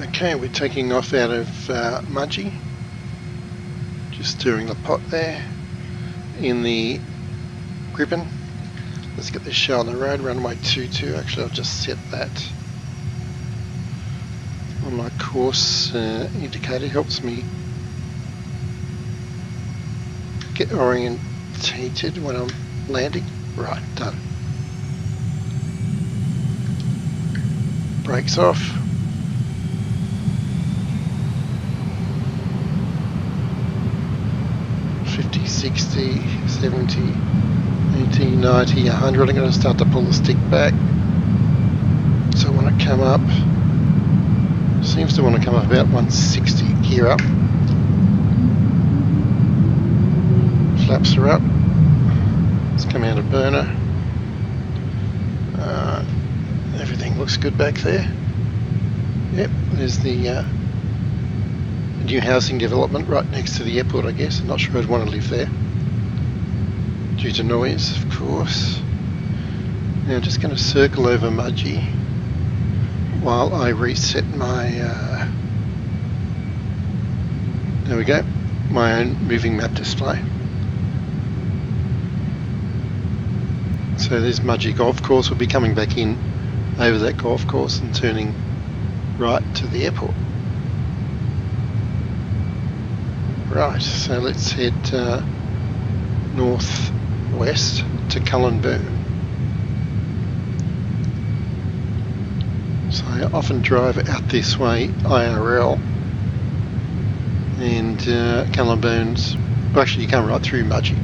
Okay, we're taking off out of Mudgee, just stirring the pot there in the Gripen. Let's get this show on the road, runway 22. Actually, I'll just set that on my course indicator. Helps me get orientated when I'm landing. Right, done. Brakes off. $50, $60, $70, $80, $90, $100. I'm going to start to pull the stick back. So when I come up, seems to want to come up about 160. Gear up. Flaps are up. Let's come out of burner. Everything looks good back there. Yep, there's the new housing development right next to the airport, I guess. I'm not sure I'd want to live there due to noise, of course. Now I'm just going to circle over Mudgee while I reset my there we go, my own moving map display. So there's Mudgee Golf Course. We'll be coming back in over that golf course and turning right to the airport. Right, so let's head northwest to Cullenburn. So I often drive out this way IRL, and Cullenburn's, well, actually you come right through Mudgee.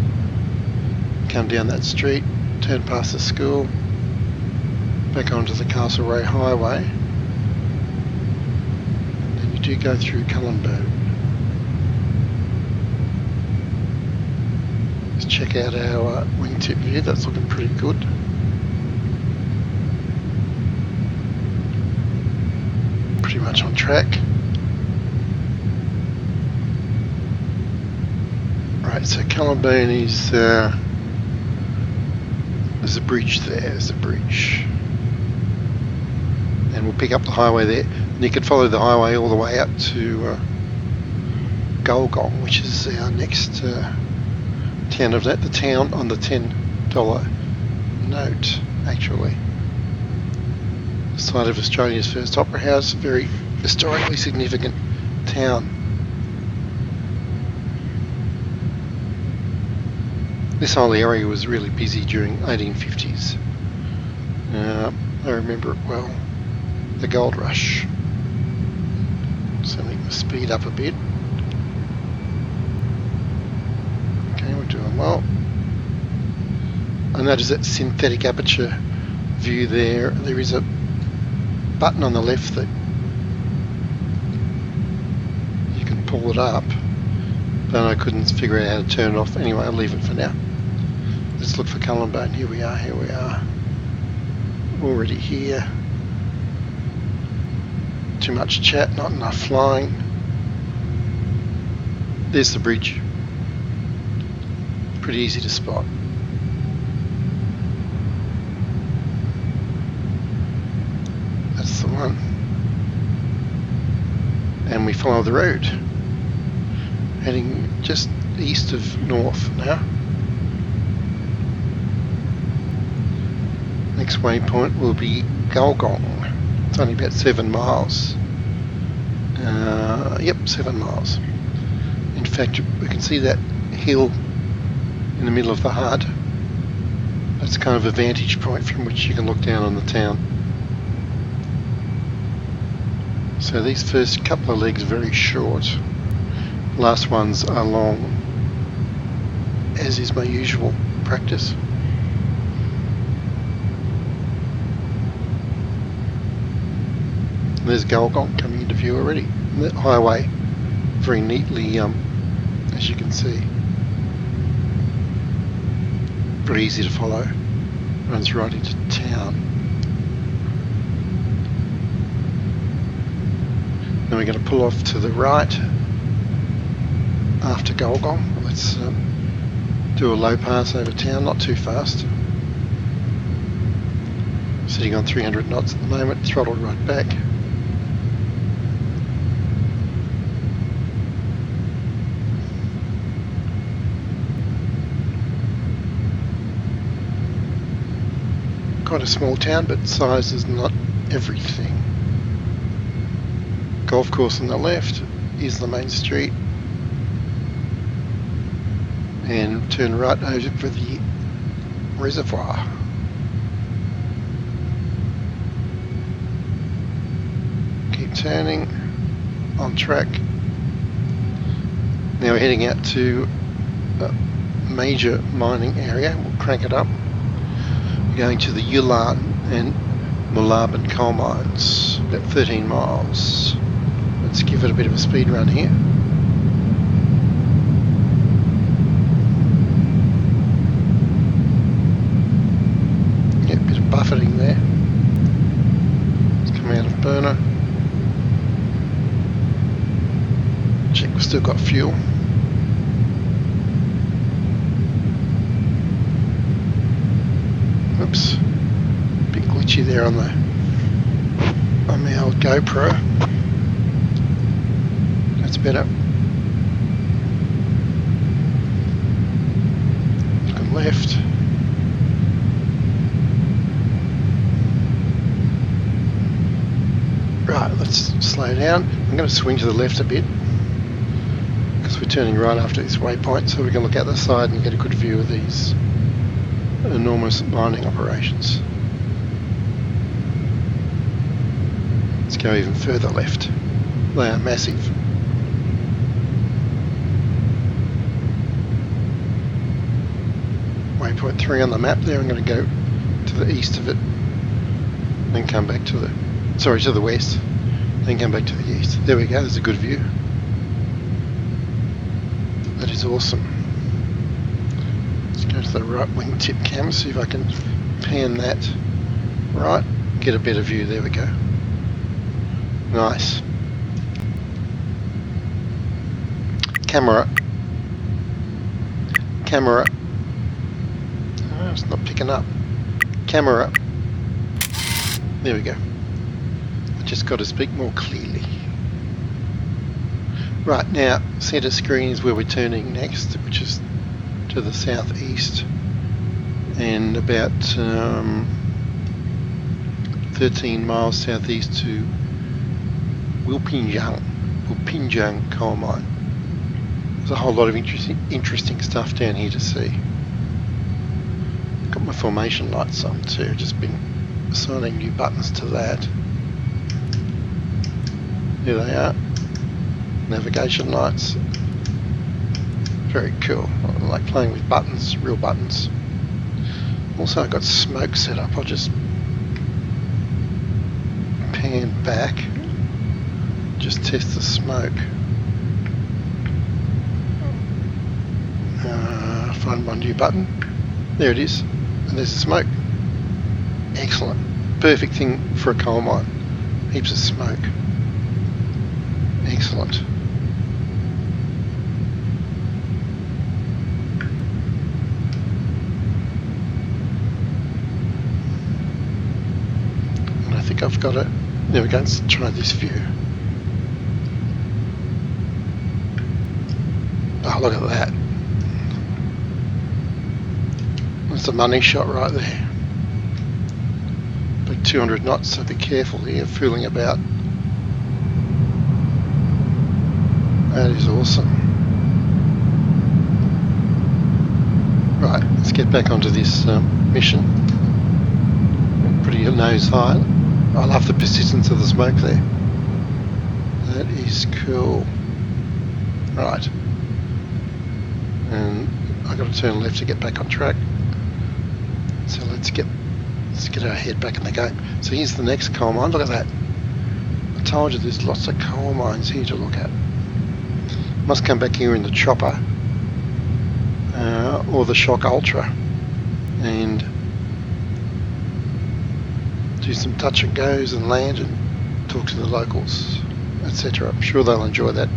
Come down that street, turn past the school, back onto the Castlereagh Highway, and then you do go through Cullenburn. Let's check out our wingtip view. That's looking pretty good. Pretty much on track. Right, so Cullenburn is there's a bridge there. There's a bridge. And we'll pick up the highway there. And you can follow the highway all the way up to Gulgong, which is our next town of that. The town on the $10 note, actually. The site of Australia's first opera house, very historically significant town. This whole area was really busy during 1850s. I remember it well. The gold rush. So I'm going to speed up a bit. Okay, we're doing well. I notice that synthetic aperture view there. There is a button on the left that you can pull it up, but I couldn't figure out how to turn it off. Anyway, I'll leave it for now. Let's look for Cullenburn. Here we are, here we are. Already here. Too much chat, not enough flying. There's the bridge. Pretty easy to spot. That's the one. And we follow the road. Heading just east of north now. Next waypoint will be Gulgong. It's only about 7 miles. Yep, 7 miles. In fact, we can see that hill in the middle of the HUD. That's kind of a vantage point from which you can look down on the town. So these first couple of legs are very short. Last ones are long, as is my usual practice. There's Gulgong coming into view already. The highway, very neatly, as you can see. Very easy to follow. Runs right into town. Then we're going to pull off to the right after Gulgong. Let's do a low pass over town, not too fast. Sitting on 300 knots at the moment, throttled right back. quite a small town, but size is not everything. Golf course on the left is the main street, and turn right over for the reservoir. Keep turning, on track. Now we're heading out to a major mining area. We'll crank it up. We're going to the Ulan and Moolarben coal mines, about 13 miles. Let's give it a bit of a speed run here. Yeah, a bit of buffeting there. It's coming out of burner. Check we've still got fuel. Oops, a bit glitchy there on my old GoPro. That's better. Looking left. Right, let's slow down. I'm going to swing to the left a bit because we're turning right after this waypoint, so we can look out the side and get a good view of these enormous mining operations. Let's go even further left. They are massive. Waypoint 3 on the map there. I'm going to go to the east of it, then come back to the, sorry, to the west, then come back to the east. There we go, there's a good view. That is awesome. Let's go to the right wingtip cam, see if I can pan that right, get a better view. There we go. Nice. Camera. Camera. Oh, it's not picking up. Camera. There we go. I just got to speak more clearly. Right, now, centre screen is where we're turning next, which is to the southeast, and about 13 miles southeast to Wilpinjang coal mine. There's a whole lot of interesting stuff down here to see. Got my formation lights on too, just been assigning new buttons to that. Here they are, navigation lights. Very cool. I like playing with buttons, real buttons. Also I've got smoke set up. I'll just pan back, just test the smoke. Find my new button. There it is. And there's the smoke. Excellent. Perfect thing for a coal mine. Heaps of smoke. Excellent. And I think I've got it. There we go. Let's try this view. Oh, look at that. That's a money shot right there. Big 200 knots, so be careful here, fooling about. That is awesome. Right, let's get back onto this mission. Pretty nose high. I love the persistence of the smoke there. That is cool. Right. And I've got to turn left to get back on track. So let's get our head back in the game. So here's the next coal mine. Look at that. I told you there's lots of coal mines here to look at. Must come back here in the chopper or the Shock Ultra and do some touch and goes and land and talk to the locals, etc. I'm sure they'll enjoy that.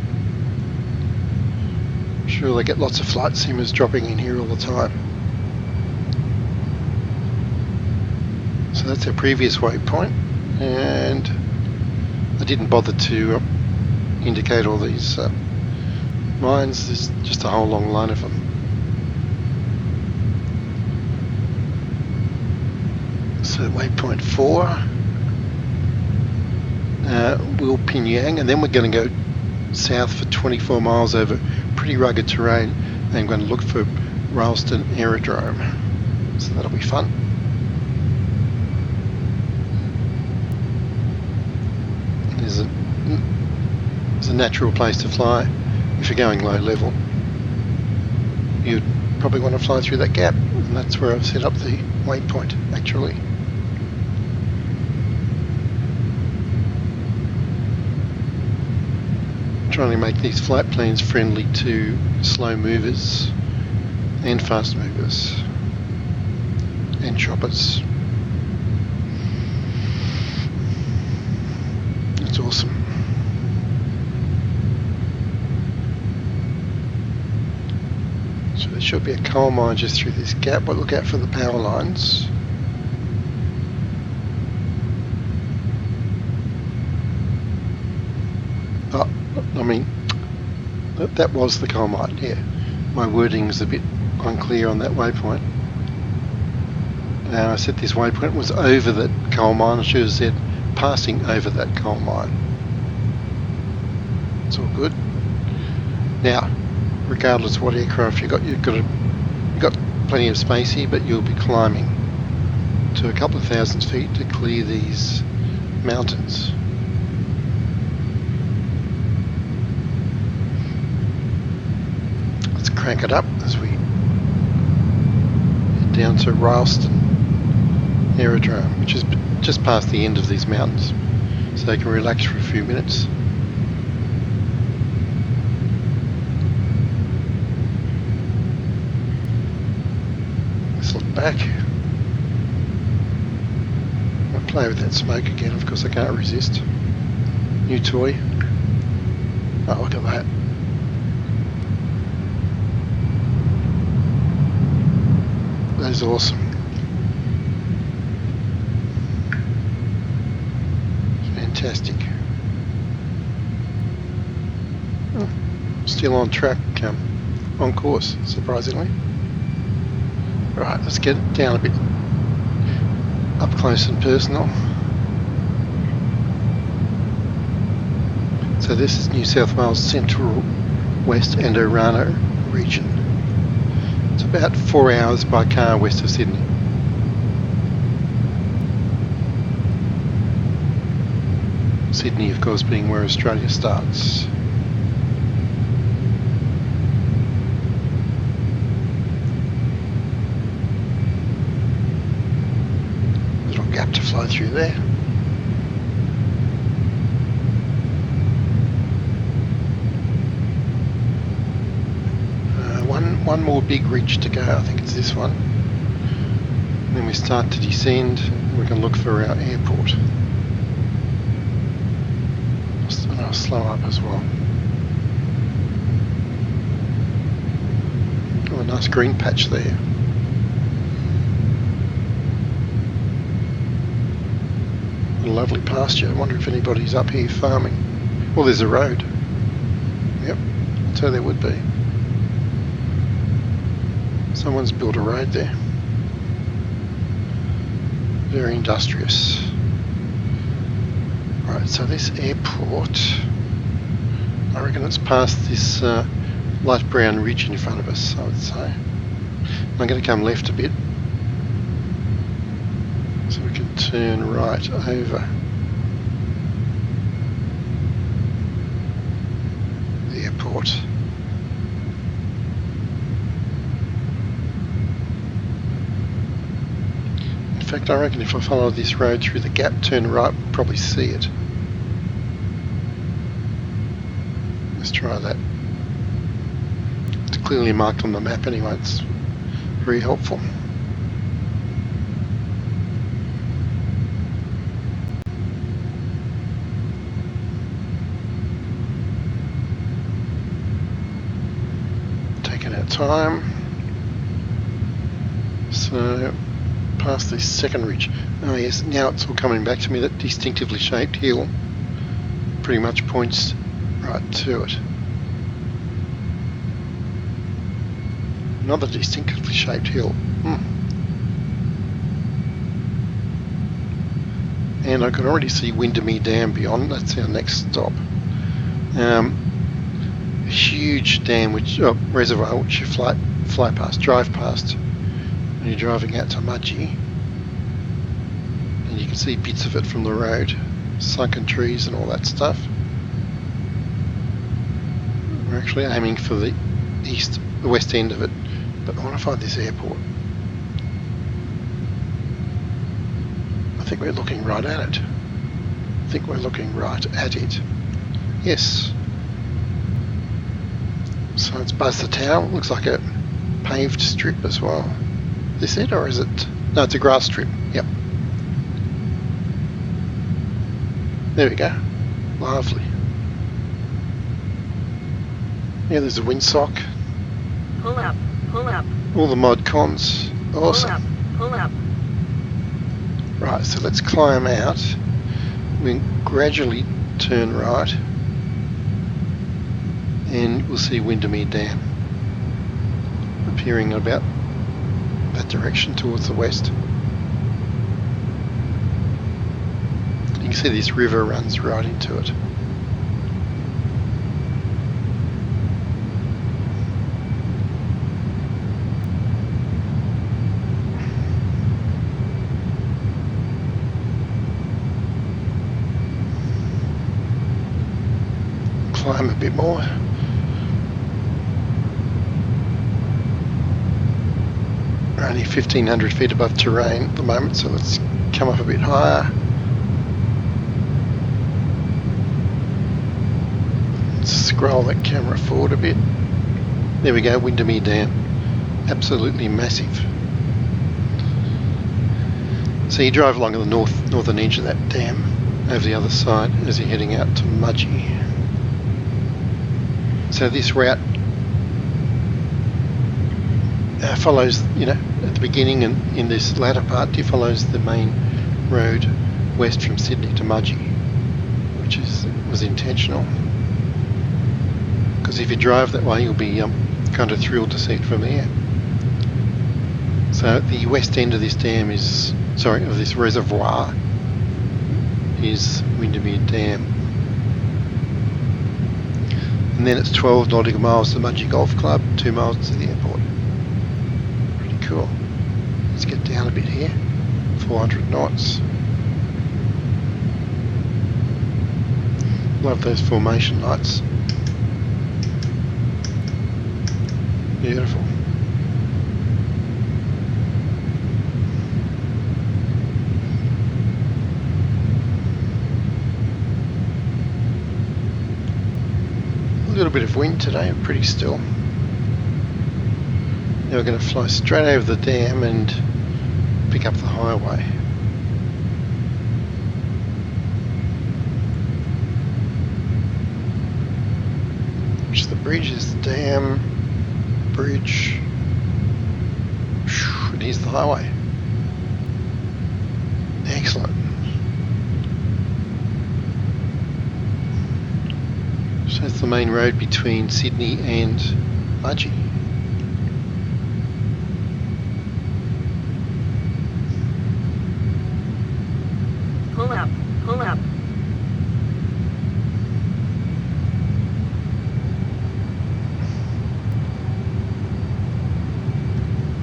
I'm sure they get lots of flight simmers dropping in here all the time. So that's our previous waypoint, and I didn't bother to indicate all these mines. There's just a whole long line of them. So waypoint 4, Will Pinyang, and then we're going to go south for 24 miles over pretty rugged terrain, and I'm going to look for Ralston Aerodrome. So that'll be fun. There's a natural place to fly if you're going low level. You'd probably want to fly through that gap, and that's where I've set up the waypoint actually. Trying to make these flight planes friendly to slow movers and fast movers and choppers. That's awesome. So there should be a coal mine just through this gap, but look out for the power lines. Oh, I mean, that was the coal mine, yeah. My wording is a bit unclear on that waypoint. I said this waypoint was over that coal mine. I should have said passing over that coal mine. It's all good. Now, regardless of what aircraft you've got plenty of space here, but you'll be climbing to a couple of thousand feet to clear these mountains. Let's crank it up as we head down to Ralston Aerodrome, which is just past the end of these mountains, so they can relax for a few minutes. Let's look back. I'll play with that smoke again, of course I can't resist. New toy. Oh, look at that. That is awesome. Fantastic. Oh, still on track, on course, surprisingly. Right, let's get it down a bit up close and personal. So this is New South Wales Central, West and Orano region. It's about 4 hours by car west of Sydney. Sydney, of course, being where Australia starts. Little gap to fly through there. One more big ridge to go, I think it's this one. And then we start to descend, we can look for our airport. And I'll slow up as well. Oh, a nice green patch there. A lovely pasture. I wonder if anybody's up here farming. Well, there's a road. Yep, so there would be. Someone's built a road there. Very industrious. Right, so this airport, I reckon it's past this light brown ridge in front of us, I would say. I'm going to come left a bit so we can turn right over the airport. In fact, I reckon if I follow this road through the gap, turn right, we'll probably see it. Let's try that. It's clearly marked on the map anyway, it's very helpful. Taking our time. So, past this second ridge. Oh yes, now it's all coming back to me. That distinctively shaped hill pretty much points right to it. Another distinctively shaped hill. and I can already see Windermere Dam beyond. That's our next stop. A huge dam, reservoir, which you drive past when you're driving out to Mudgee, and you can see bits of it from the road, sunken trees and all that stuff. We're actually aiming for the west end of it, but I want to find this airport. I think we're looking right at it. Yes. So it's Buzzer Town. Looks like a paved strip as well. Is it, or is it? No, it's a grass strip. Yep. There we go. Lovely. Yeah, there's a windsock. Pull up. All the mod cons. Awesome. Pull up. Right, so let's climb out. We gradually turn right, and we'll see Windermere Dam appearing about that direction towards the west. You can see this river runs right into it. Climb a bit more. We're only 1,500 feet above terrain at the moment, so let's come up a bit higher. Let's scroll that camera forward a bit. There we go, Windermere Dam. Absolutely massive. So you drive along the northern edge of that dam over the other side as you're heading out to Mudgee. So this route follows, at the beginning and in this latter part, it follows the main road west from Sydney to Mudgee, which was intentional. Because if you drive that way, you'll be kind of thrilled to see it from there. So the west end of this of this reservoir is Windermere Dam. And then it's 12 nautical miles to Mudgee Golf Club, 2 miles to the airport. Pretty cool. Let's get down a bit here. 400 knots. Love those formation lights. Beautiful. A little bit of wind today, pretty still. Now we're going to fly straight over the dam and pick up the highway. Which the bridge is the dam, bridge, and here's the highway. Excellent. So it's the main road between Sydney and Mudgee. Pull up.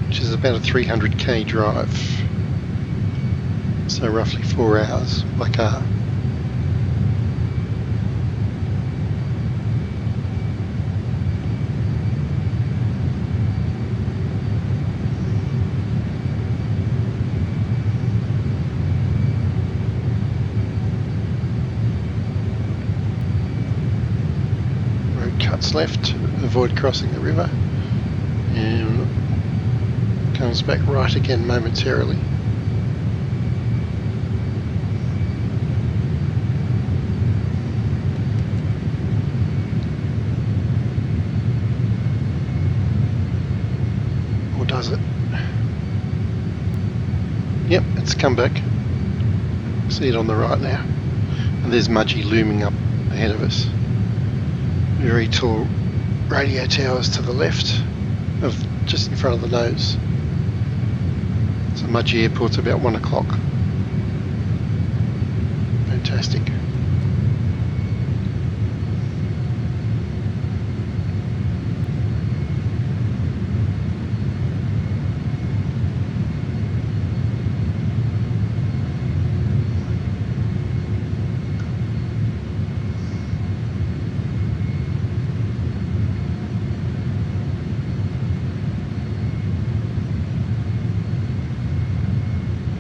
Which is about a 300k drive. So roughly 4 hours by car. Cuts left, avoid crossing the river, and comes back right again momentarily. Or does it? Yep, it's come back. See it on the right now. And there's Mudgee looming up ahead of us. Very tall radio towers to the left, just in front of the nose. So Mudgee Airport's about 1 o'clock. Fantastic.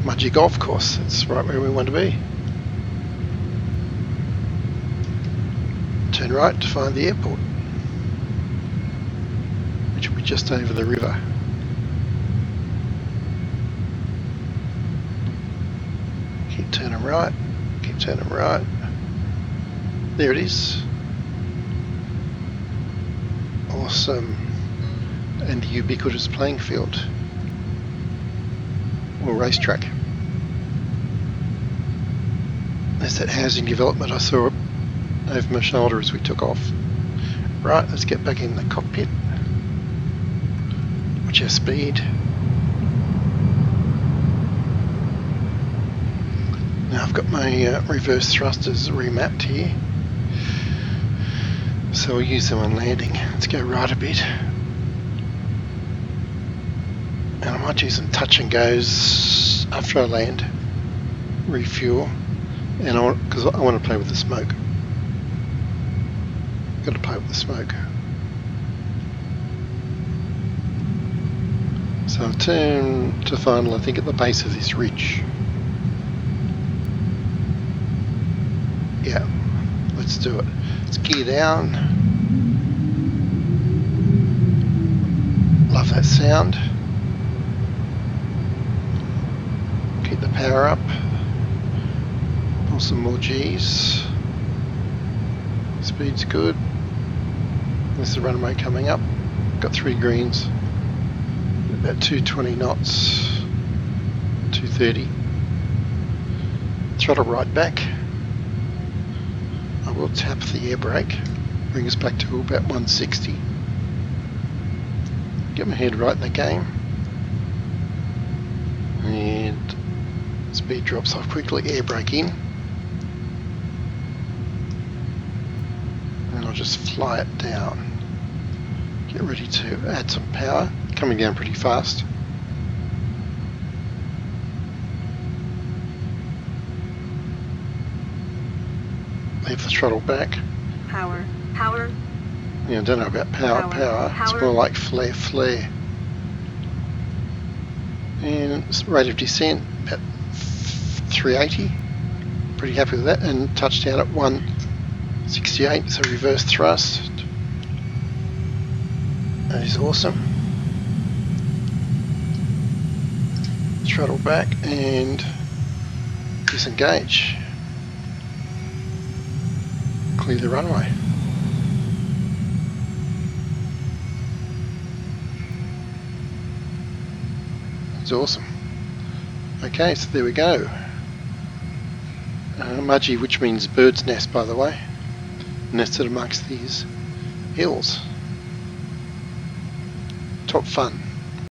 Mudgee Golf Course, it's right where we want to be. Turn right to find the airport, which will be just over the river. Keep turning right, keep turning right. There it is. Awesome. And the ubiquitous playing field, or racetrack. There's that housing development I saw over my shoulder as we took off. Right, let's get back in the cockpit. Watch our speed. Now I've got my reverse thrusters remapped here, so we'll use them on landing. Let's go right a bit. And I might do some touch and goes after I land, refuel, and because I want to play with the smoke. Got to play with the smoke. So I'll turn to final, I think, at the base of this ridge. Yeah, let's do it. Let's gear down. Love that sound. Keep the power up. Pull some more G's. Speed's good. There's the runway coming up. Got 3 greens. About 220 knots. 230. Throttle right back. I will tap the air brake. Bring us back to about 160. Get my head right in the game. And speed drops off quickly. Air brake in. And I'll just fly it down. Get ready to add some power. Coming down pretty fast. Leave the throttle back. Power. Yeah, I don't know about power. It's more like flare. And rate of descent about 380. Pretty happy with that. And touchdown at 168. So reverse thrust. That is awesome. Throttle back and disengage. Clear the runway. That's awesome. Okay, so there we go. Mudgee, which means bird's nest, by the way, nested amongst these hills. Top fun.